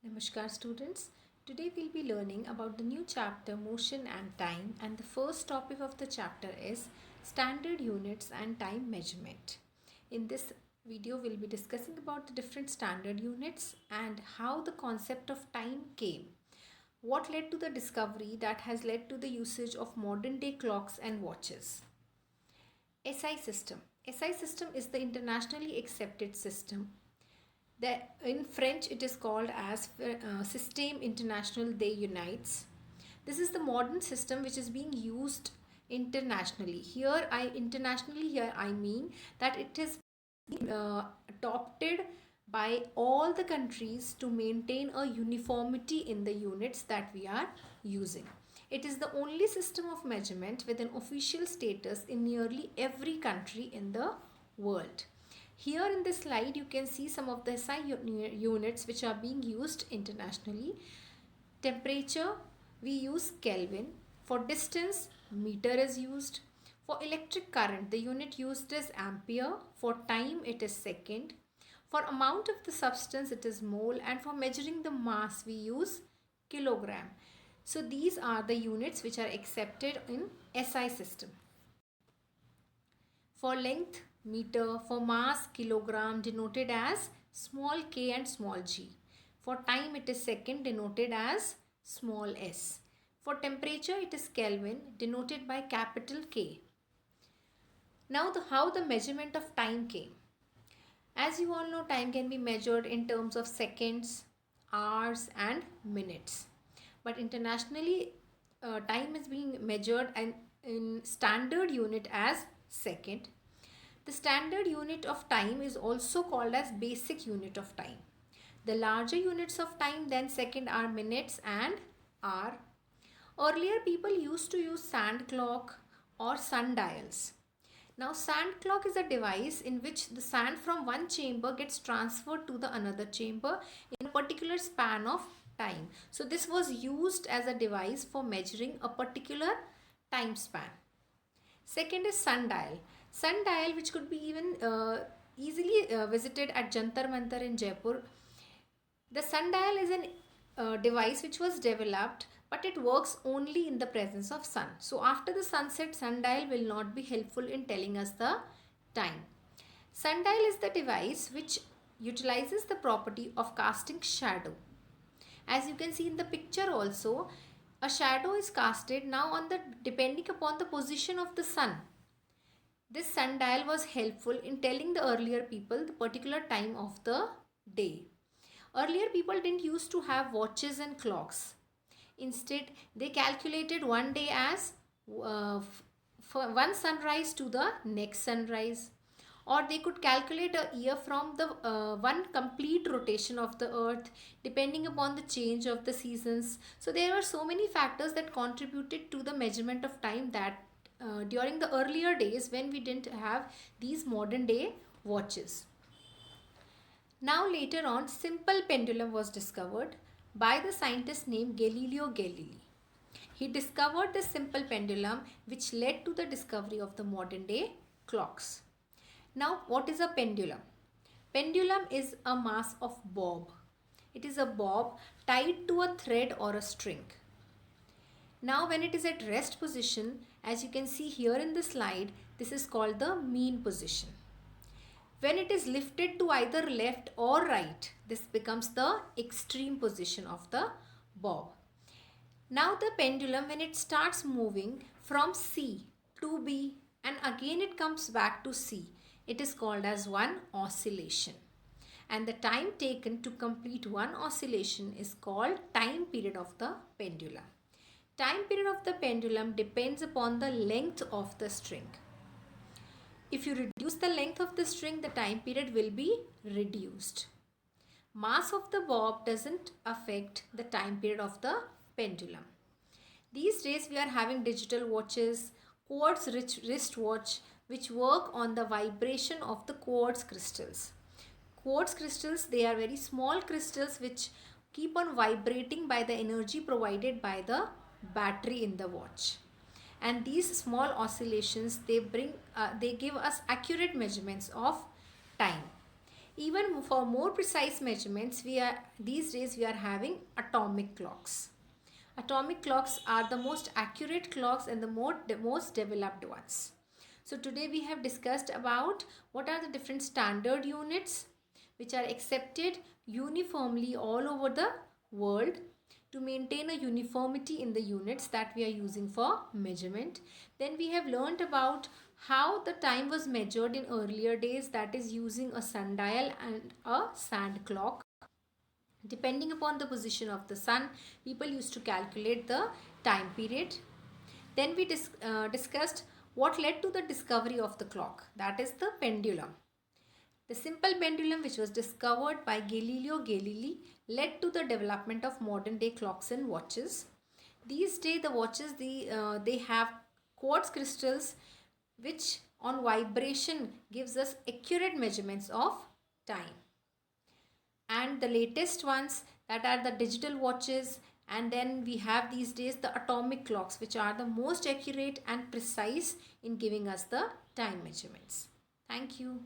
Namaskar students. Today we'll be learning about the new chapter Motion and Time, and the first topic of the chapter is Standard Units and Time Measurement. In this video we'll be discussing about the different standard units and how the concept of time came. What led to the discovery that has led to the usage of modern day clocks and watches. SI system. SI system is the internationally accepted system. In French, it is called as Système International des Unités. This is the modern system which is being used internationally. Here I mean that it is adopted by all the countries to maintain a uniformity in the units that we are using. It is the only system of measurement with an official status in nearly every country in the world. Here in this slide you can see some of the SI units which are being used internationally. Temperature, we use Kelvin. For distance, meter is used. For electric current, the unit used is ampere. For time, it is second. For amount of the substance, it is mole. And for measuring the mass, we use kilogram. So these are the units which are accepted in SI system. For length, meter. For mass, kilogram, denoted as small k and small g. For time, it is second, denoted as small s. For temperature, it is Kelvin, denoted by capital K. Now how the measurement of time came. As you all know, time can be measured in terms of seconds, hours and minutes. But internationally, time is being measured in standard unit as second. The standard unit of time is also called as basic unit of time. The larger units of time than second are minutes and hour. Earlier people used to use sand clock or sundials. Now sand clock is a device in which the sand from one chamber gets transferred to the another chamber in a particular span of time. So this was used as a device for measuring a particular time span. Second is sundial. Sundial, which could be even easily visited at Jantar Mantar in Jaipur. The sundial is a device which was developed, but it works only in the presence of sun. So after the sunset, sundial will not be helpful in telling us the time. Sundial is the device which utilizes the property of casting shadow. As you can see in the picture also, a shadow is casted now depending upon the position of the sun. This sundial was helpful in telling the earlier people the particular time of the day. Earlier people didn't used to have watches and clocks. Instead, they calculated one day as one sunrise to the next sunrise. Or they could calculate a year from the one complete rotation of the earth depending upon the change of the seasons. So there were so many factors that contributed to the measurement of time that during the earlier days when we didn't have these modern day watches. Now later on, simple pendulum was discovered by the scientist named Galileo Galilei. He discovered the simple pendulum which led to the discovery of the modern day clocks. Now what is a pendulum? Pendulum is a mass of bob. It is a bob tied to a thread or a string. Now when it is at rest position, as you can see here in the slide, this is called the mean position. When it is lifted to either left or right, this becomes the extreme position of the bob. Now the pendulum, when it starts moving from C to B and again it comes back to C, it is called as one oscillation. And the time taken to complete one oscillation is called time period of the pendulum. Time period of the pendulum depends upon the length of the string. If you reduce the length of the string, the time period will be reduced. Mass of the bob doesn't affect the time period of the pendulum. These days we are having digital watches, quartz wristwatch, which work on the vibration of the quartz crystals. Quartz crystals, they are very small crystals which keep on vibrating by the energy provided by the battery in the watch. And these small oscillations, they give us accurate measurements of time. Even for more precise measurements, these days we are having atomic clocks. Atomic clocks are the most accurate clocks and the most developed ones. So today we have discussed about what are the different standard units which are accepted uniformly all over the world to maintain a uniformity in the units that we are using for measurement. Then we have learned about how the time was measured in earlier days, that is using a sundial and a sand clock. Depending upon the position of the sun, people used to calculate the time period. Then we discussed what led to the discovery of the clock, that is the pendulum. The simple pendulum, which was discovered by Galileo Galilei, led to the development of modern day clocks and watches. These days the watches they have quartz crystals which on vibration gives us accurate measurements of time. And the latest ones, that are the digital watches, and then we have these days the atomic clocks, which are the most accurate and precise in giving us the time measurements. Thank you.